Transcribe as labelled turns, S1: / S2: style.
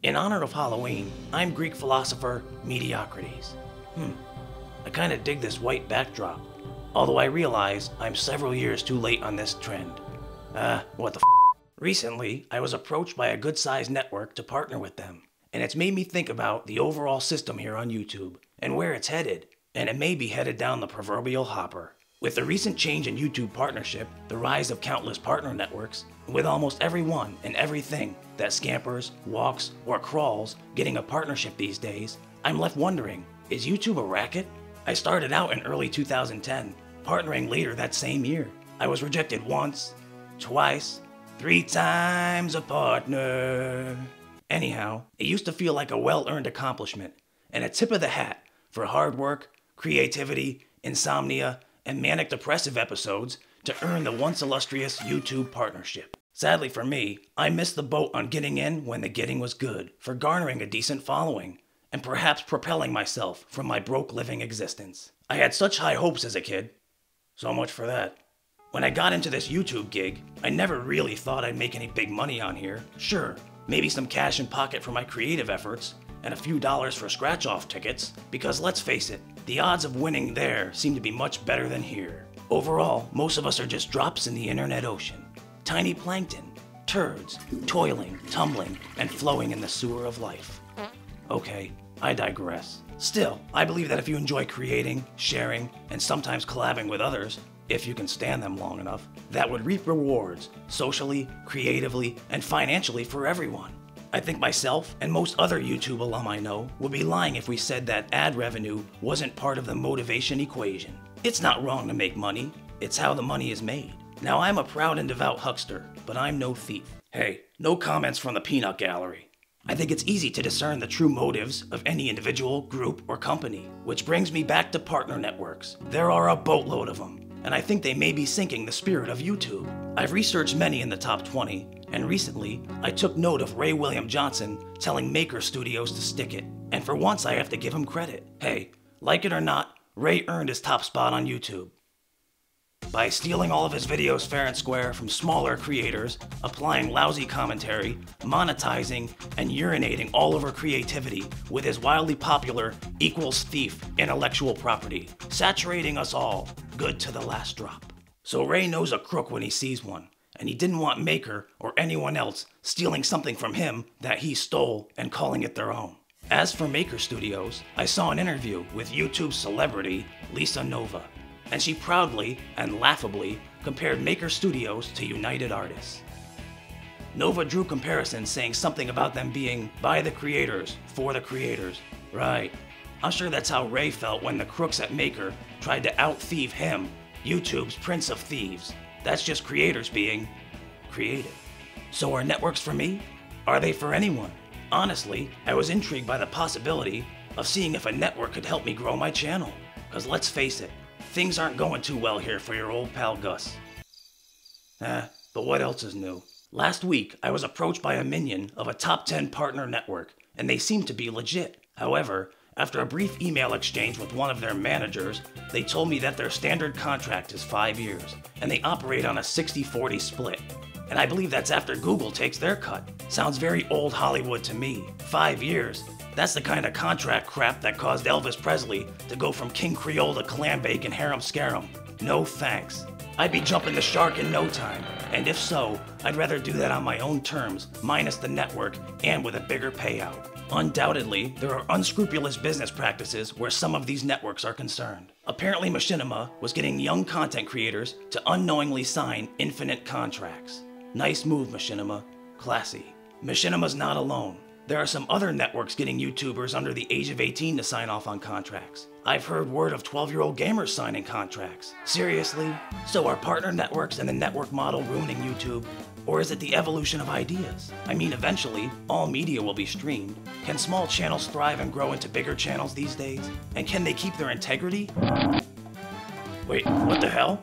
S1: In honor of Halloween, I'm Greek philosopher Mediocrities. I kinda dig this white backdrop, although I realize I'm several years too late on this trend. What the f? Recently, I was approached by a good-sized network to partner with them, and it's made me think about the overall system here on YouTube, and where it's headed, and it may be headed down the proverbial hopper. With the recent change in YouTube partnership, the rise of countless partner networks, and with almost everyone and everything that scampers, walks, or crawls getting a partnership these days, I'm left wondering, is YouTube a racket? I started out in early 2010, partnering later that same year. I was rejected once, twice, 3 times a partner. Anyhow, it used to feel like a well-earned accomplishment, and a tip of the hat for hard work, creativity, insomnia, and manic depressive episodes to earn the once illustrious YouTube partnership. Sadly for me, I missed the boat on getting in when the getting was good, for garnering a decent following, and perhaps propelling myself from my broke living existence. I had such high hopes as a kid. So much for that. When I got into this YouTube gig, I never really thought I'd make any big money on here. Sure, maybe some cash in pocket for my creative efforts, and a few dollars for scratch-off tickets, because let's face it, the odds of winning there seem to be much better than here. Overall, most of us are just drops in the internet ocean. Tiny plankton, turds, toiling, tumbling, and flowing in the sewer of life. Okay, I digress. Still, I believe that if you enjoy creating, sharing, and sometimes collabing with others, if you can stand them long enough, that would reap rewards, socially, creatively, and financially for everyone. I think myself and most other YouTube alum I know would be lying if we said that ad revenue wasn't part of the motivation equation. It's not wrong to make money, it's how the money is made. Now I'm a proud and devout huckster, but I'm no thief. Hey, no comments from the peanut gallery. I think it's easy to discern the true motives of any individual, group, or company, which brings me back to partner networks. There are a boatload of them, and I think they may be sinking the spirit of YouTube. I've researched many in the top 20, and recently, I took note of Ray William Johnson telling Maker Studios to stick it, and for once I have to give him credit. Hey, like it or not, Ray earned his top spot on YouTube. By stealing all of his videos fair and square from smaller creators, applying lousy commentary, monetizing, and urinating all over creativity with his wildly popular equals thief intellectual property, saturating us all, good to the last drop. So Ray knows a crook when he sees one, and he didn't want Maker or anyone else stealing something from him that he stole and calling it their own. As for Maker Studios, I saw an interview with YouTube celebrity Lisa Nova, and she proudly and laughably compared Maker Studios to United Artists. Nova drew comparisons saying something about them being by the creators, for the creators. Right. I'm sure that's how Ray felt when the crooks at Maker tried to out-thieve him, YouTube's Prince of Thieves. That's just creators being creative. So are networks for me? Are they for anyone? Honestly, I was intrigued by the possibility of seeing if a network could help me grow my channel. Cause let's face it, things aren't going too well here for your old pal Gus. But what else is new? Last week, I was approached by a minion of a top 10 partner network, and they seemed to be legit. However, after a brief email exchange with one of their managers, they told me that their standard contract is 5 years, and they operate on a 60-40 split. And I believe that's after Google takes their cut. Sounds very old Hollywood to me. 5 years. That's the kind of contract crap that caused Elvis Presley to go from King Creole to clam bake and harem scarum. No thanks. I'd be jumping the shark in no time, and if so, I'd rather do that on my own terms, minus the network, and with a bigger payout. Undoubtedly, there are unscrupulous business practices where some of these networks are concerned. Apparently Machinima was getting young content creators to unknowingly sign infinite contracts. Nice move, Machinima. Classy. Machinima's not alone. There are some other networks getting YouTubers under the age of 18 to sign off on contracts. I've heard word of 12-year-old gamers signing contracts. Seriously? So are partner networks and the network model ruining YouTube? Or is it the evolution of ideas? I mean, eventually, all media will be streamed. Can small channels thrive and grow into bigger channels these days? And can they keep their integrity? Wait, what the hell?